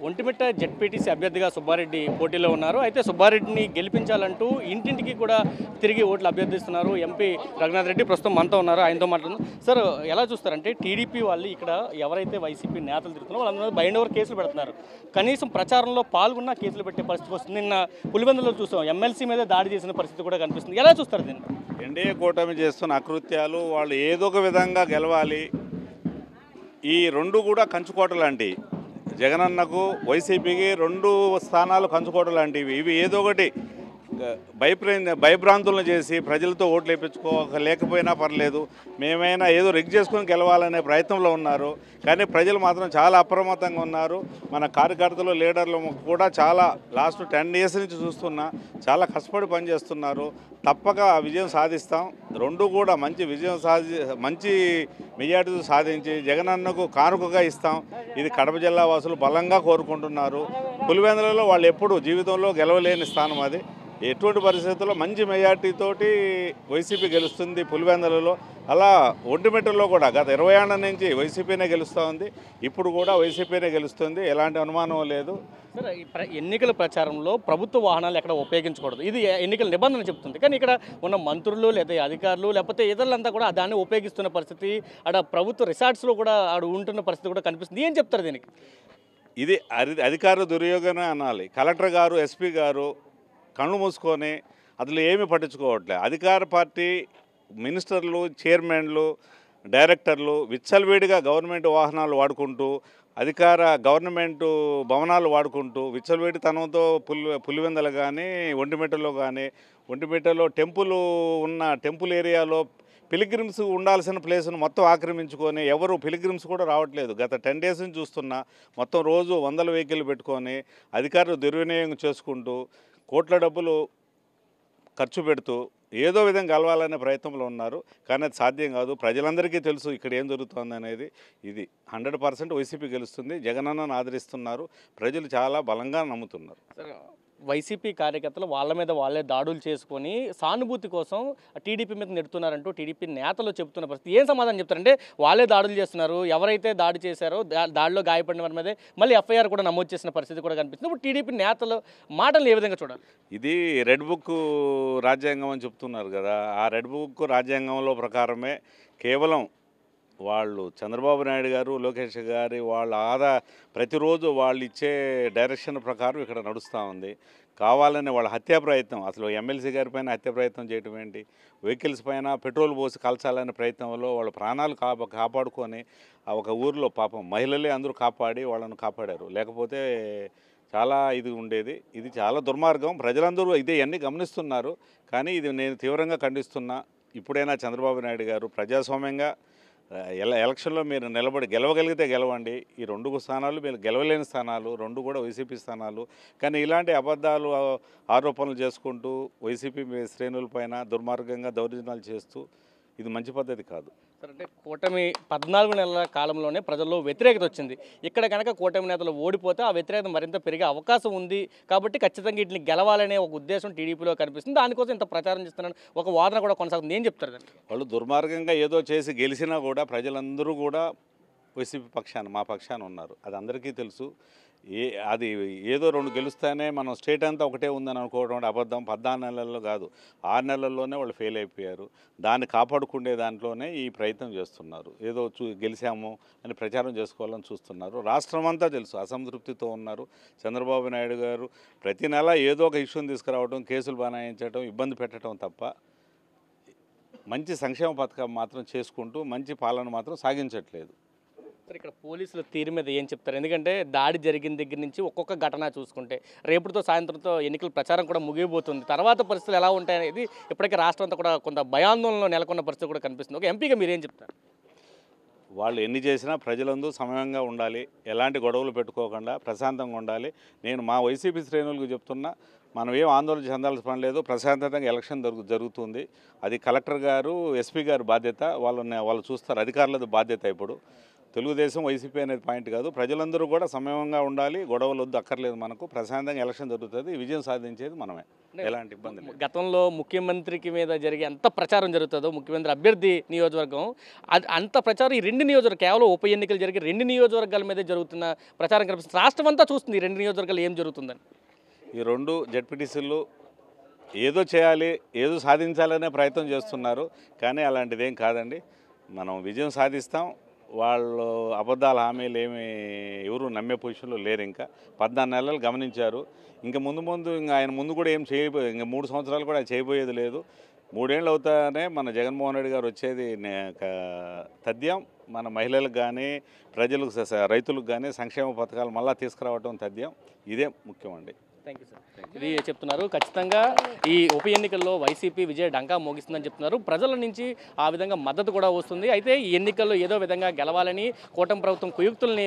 Vontimitta ZPTC అభ్యర్థిగా సుబ్బారెడ్డి పోటీలో ఉన్నారు. అయితే సుబ్బారెడ్డిని గెలిపించాలంటూ ఇంటింటికి కూడా తిరిగి ఓట్లు అభ్యర్థిస్తున్నారు. ఎంపీ రఘునాథ్ రెడ్డి ప్రస్తుతం మనతో ఉన్నారు. ఆయనతో మాట్లాడుతున్నాం. సార్, ఎలా చూస్తారంటే టీడీపీ వాళ్ళు ఇక్కడ ఎవరైతే వైసీపీ నేతలు తిరుగుతున్నారో వాళ్ళందరూ బైండ్ ఓవర్ కేసులు పెడుతున్నారు. కనీసం ప్రచారంలో పాల్గొన్న కేసులు పెట్టే పరిస్థితి వస్తుంది. నిన్న పులివెందులో చూసాం, ఎమ్మెల్సీ మీద దాడి చేసిన పరిస్థితి కూడా కనిపిస్తుంది. ఎలా చూస్తారు దీన్ని? ఎన్డీఏ కూటమి చేస్తున్న అకృత్యాలు వాళ్ళు ఏదో ఒక విధంగా గెలవాలి. ఈ రెండు కూడా కంచుకోట లాంటివి. జగనన్నకు వైసీపీకి 2 స్థానాలు కంచుకోట లాంటివి. ఇవి ఏదో ఒకటి భయభ్రాంతులను చేసి ప్రజలతో ఓట్లు లేకపోయినా పర్లేదు, మేమైనా ఏదో రిగ్ చేసుకుని గెలవాలనే ప్రయత్నంలో ఉన్నారు. కానీ ప్రజలు మాత్రం చాలా అప్రమత్తంగా ఉన్నారు. మన కార్యకర్తలు లీడర్లు కూడా చాలా లాస్ట్ 10 years నుంచి చూస్తున్నా చాలా కష్టపడి పనిచేస్తున్నారు. తప్పక విజయం సాధిస్తాం. 2 కూడా మంచి విజయం మంచి మెజార్టీతో సాధించి జగనన్నకు కానుకగా ఇస్తాం. ఇది కడప జిల్లా వాసులు బలంగా కోరుకుంటున్నారు. పులివెందులలో వాళ్ళు ఎప్పుడు జీవితంలో గెలవలేని స్థానం అది. ఎటువంటి పరిస్థితుల్లో మంచి మెజార్టీతోటి వైసీపీ గెలుస్తుంది పులివెందులలో. అలా ఒంటిమిట్టలో కూడా గత 20 ఏళ్ల నుంచి వైసీపీనే గెలుస్తూ ఉంది. ఇప్పుడు కూడా వైసీపీనే గెలుస్తుంది, ఎలాంటి అనుమానం లేదు. సార్, ఎన్నికల ప్రచారంలో ప్రభుత్వ వాహనాలు ఎక్కడ ఉపయోగించకూడదు, ఇది ఎన్నికల నిబంధన చెప్తుంది. కానీ ఇక్కడ ఉన్న మంత్రులు లేదా అధికారులు లేకపోతే ఇతరులంతా కూడా దాన్ని ఉపయోగిస్తున్న పరిస్థితి, అక్కడ ప్రభుత్వ రిసార్ట్స్లో కూడా ఉంటున్న పరిస్థితి కూడా కనిపిస్తుంది. ఏం చెప్తారు దీనికి? ఇది అధికార దుర్యోగమే అనాలి. కలెక్టర్ గారు, ఎస్పీ గారు కళ్ళు మూసుకొని అసలు ఏమీ పట్టించుకోవట్లే. అధికార పార్టీ మినిస్టర్లు, చైర్మన్లు, డైరెక్టర్లు విచ్చలవిడిగా గవర్నమెంట్ వాహనాలు వాడుకుంటూ, గవర్నమెంటు భవనాలు వాడుకుంటూ విచ్చలవిడితనంతో పులివెందులు కానీ ఒంటిమిట్టలో టెంపుల్ ఏరియాలో పిలిగ్రిమ్స్ ఉండాల్సిన ప్లేస్ను మొత్తం ఆక్రమించుకొని ఎవరు పిలిగ్రిమ్స్ కూడా రావట్లేదు. గత 10 days నుంచి చూస్తున్నా మొత్తం రోజు 100 వెహికల్ పెట్టుకొని అధికారులు దుర్వినియోగం చేసుకుంటూ కోట్ల డబ్బులు ఖర్చు పెడుతూ ఏదో విధంగా గెలవాలనే ప్రయత్నంలో ఉన్నారు. కానీ అది సాధ్యం కాదు. ప్రజలందరికీ తెలుసు ఇక్కడ ఏం జరుగుతుంది అనేది. ఇది 100% వైసీపీ గెలుస్తుంది. జగనన్నను ఆదరిస్తున్నారు. ప్రజలు చాలా బలంగా నమ్ముతున్నారు. వైసీపీ కార్యకర్తలు వాళ్ళ మీద వాళ్ళే దాడులు చేసుకొని సానుభూతి కోసం టీడీపీ మీద నెడుతున్నారంటూ టీడీపీ నేతలు చెబుతున్న పరిస్థితి. ఏం సమాధానం చెప్తారంటే వాళ్ళే దాడులు చేస్తున్నారు, ఎవరైతే దాడి చేశారో దాడిలో గాయపడిన వారి మీదే మళ్ళీ ఎఫ్ఐఆర్ కూడా నమోదు చేసిన పరిస్థితి కూడా కనిపిస్తుంది. ఇప్పుడు టీడీపీ నేతలు మాటలు ఏ విధంగా చూడాలి? ఇది రెడ్ బుక్ రాజ్యాంగం అని చెప్తున్నారు కదా. ఆ రెడ్ బుక్ రాజ్యాంగంలో ప్రకారమే కేవలం వాళ్ళు చంద్రబాబు నాయుడు గారు, లోకేష్ గారి వాళ్ళ ప్రతిరోజు వాళ్ళు ఇచ్చే డైరెక్షన్ ప్రకారం ఇక్కడ నడుస్తూ ఉంది. కావాలని వాళ్ళ హత్యా ప్రయత్నం, అసలు ఎమ్మెల్సీ గారి పైన హత్యా ప్రయత్నం చేయటం ఏంటి, వెహికల్స్ పైన పెట్రోల్ పోసి కాల్చాలనే ప్రయత్నంలో వాళ్ళ ప్రాణాలు కాపాడుకొని ఒక ఊరిలో పాపం మహిళలే అందరూ కాపాడి వాళ్ళను కాపాడారు. లేకపోతే చాలా ఇది ఉండేది. ఇది చాలా దుర్మార్గం. ప్రజలందరూ ఇవన్నీ గమనిస్తున్నారు. కానీ ఇది నేను తీవ్రంగా ఖండిస్తున్నా. ఇప్పుడైనా చంద్రబాబు నాయుడు గారు ప్రజాస్వామ్యంగా ఎలక్షన్లో మీరు నిలబడి గెలవగలిగితే గెలవండి. ఈ 2 స్థానాలు మీరు గెలవలేని స్థానాలు, 2 కూడా వైసీపీ స్థానాలు. కానీ ఇలాంటి అబద్ధాలు ఆరోపణలు చేసుకుంటూ వైసీపీ శ్రేణుల పైన దుర్మార్గంగా దౌర్జన్యాలు చేస్తూ ఇది మంచి పద్ధతి కాదు. సార్, అంటే కూటమి 14 నెలల కాలంలోనే ప్రజల్లో వ్యతిరేకత వచ్చింది. ఇక్కడ కనుక కూటమి నేతలు ఓడిపోతే ఆ వ్యతిరేకత మరింత పెరిగే అవకాశం ఉంది. కాబట్టి ఖచ్చితంగా వీటిని గెలవాలనే ఒక ఉద్దేశం టీడీపీలో కనిపిస్తుంది. దానికోసం ఇంత ప్రచారం చేస్తున్నాను ఒక వాదన కూడా కొనసాగుతుంది. ఏం చెప్తారు దానికి? వాళ్ళు దుర్మార్గంగా ఏదో చేసి గెలిచినా కూడా ప్రజలందరూ కూడా వైసీపీ మా పక్షాన ఉన్నారు. అది అందరికీ తెలుసు. అది ఏదో 2 గెలుస్తానే మనం స్టేట్ అంతా ఒకటే ఉందని అనుకోవడం అబద్ధం. 14 నెలల్లో కాదు, 6 నెలల్లోనే వాళ్ళు ఫెయిల్ అయిపోయారు. దాన్ని కాపాడుకునే దాంట్లోనే ఈ ప్రయత్నం చేస్తున్నారు. ఏదో గెలిచాము అని ప్రచారం చేసుకోవాలని చూస్తున్నారు. రాష్ట్రం అంతా తెలుసు, అసంతృప్తితో ఉన్నారు. చంద్రబాబు నాయుడు గారు ప్రతి నెల ఏదో ఒక ఇష్యూని తీసుకురావడం, కేసులు బనాయించడం, ఇబ్బంది పెట్టడం తప్ప మంచి సంక్షేమ పథకం మాత్రం చేసుకుంటూ మంచి పాలన మాత్రం సాగించట్లేదు. సార్, ఇక్కడ పోలీసుల తీరు మీద ఏం చెప్తారు? ఎందుకంటే దాడి జరిగిన దగ్గర నుంచి ఒక్కొక్క ఘటన చూసుకుంటే రేపుతో సాయంత్రంతో ఎన్నికల ప్రచారం కూడా ముగియబోతుంది. తర్వాత పరిస్థితులు ఎలా ఉంటాయనేది ఇప్పటికే రాష్ట్రం అంతా కూడా కొంత భయాందోళనలో నెలకొన్న పరిస్థితి కూడా కనిపిస్తుంది. ఒక ఎంపీగా మీరేం చెప్తారు? వాళ్ళు ఎన్ని చేసినా ప్రజలందరూ సమయంగా ఉండాలి. ఎలాంటి గొడవలు పెట్టుకోకుండా ప్రశాంతంగా ఉండాలి. నేను మా వైసీపీ శ్రేణులకు చెప్తున్నా, మనం ఏం ఆందోళన చెందాల్సిన పని లేదు. ప్రశాంతంగా ఎలక్షన్ జరుగుతుంది. అది కలెక్టర్ గారు, ఎస్పీ గారు బాధ్యత. వాళ్ళు చూస్తారు. అధికారులది బాధ్యత. ఇప్పుడు తెలుగుదేశం వైసీపీ అనేది పాయింట్ కాదు. ప్రజలందరూ కూడా సమయంగా ఉండాలి. గొడవలు వద్దు, అక్కర్లేదు మనకు. ప్రశాంతంగా ఎలక్షన్ జరుగుతుంది. విజయం సాధించేది మనమే. ఎలాంటి ఇబ్బంది లేదు. గతంలో ముఖ్యమంత్రికి మీద జరిగే ఎంత ప్రచారం జరుగుతుందో ముఖ్యమంత్రి అభ్యర్థి నియోజకవర్గం అంత ప్రచారం ఈ రెండు నియోజకవర్గం కేవలం ఉప ఎన్నికలు జరిగే రెండు నియోజకవర్గాల మీదే జరుగుతున్న ప్రచారం కనిపిస్తుంది. రాష్ట్రం అంతా చూస్తుంది ఈ రెండు నియోజకవర్గాలు ఏం జరుగుతుందని. ఈ రెండు జెడ్పీటీసీలు ఏదో చేయాలి, ఏదో సాధించాలనే ప్రయత్నం చేస్తున్నారు. కానీ అలాంటిదేం కాదండి. మనం విజయం సాధిస్తాం. వాళ్ళు అబద్ధాల హామీలు ఎవరు నమ్మే పొజిషన్లో లేరు. ఇంకా 14 నెలలు గమనించారు. ఇంకా ముందు ఇంకా ఆయన ముందు కూడా ఏం చేయబోయే, ఇంకా 3 సంవత్సరాలు కూడా చేయబోయేది లేదు. 3 ఏళ్ళు అవుతానే మన జగన్మోహన్ రెడ్డి గారు వచ్చేది తథ్యం. మన మహిళలకు కానీ ప్రజలకు రైతులకు కానీ సంక్షేమ పథకాలు మళ్ళీ తీసుకురావడం తథ్యం. ఇదే ముఖ్యమండి. Thank you sir. ఇది చెప్తున్నారు. ఖచ్చితంగా ఈ ఉప ఎన్నికల్లో వైసీపీ విజయ డంకా మోగిస్తుందని చెప్తున్నారు. ప్రజల నుంచి ఆ విధంగా మద్దతు కూడా వస్తుంది. అయితే ఈ ఎన్నికల్లో ఏదో విధంగా గెలవాలని కూటమి ప్రభుత్వం కుయుక్తుల్ని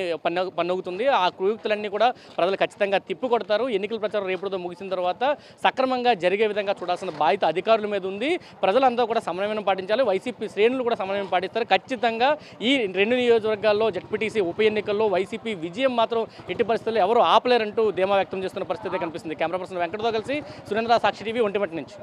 పన్నుగుతుంది. ఆ కుయుక్తులన్నీ కూడా ప్రజలు ఖచ్చితంగా తిప్పికొడతారు. ఎన్నికల ప్రచారం రేపుతో ముగిసిన తర్వాత సక్రమంగా జరిగే విధంగా చూడాల్సిన బాధ్యత అధికారుల మీద ఉంది. ప్రజలంతా కూడా సమన్వయం పాటించాలి. వైసీపీ శ్రేణులు కూడా సమన్వయం పాటిస్తారు. ఖచ్చితంగా ఈ రెండు నియోజకవర్గాల్లో జెడ్పీటీసీ ఉప ఎన్నికల్లో వైసీపీ విజయం మాత్రం ఎట్టి పరిస్థితుల్లో ఎవరు ఆపలేరంటూ ధీమా వ్యక్తం చేస్తున్న పరిస్థితి కనిపిస్తుంది. కెమెరా పర్సన్ వెంకటతో కలిసి సురేంద్ర, సాక్షి టీవీ, ఒంటిమిట్ట నుంచి.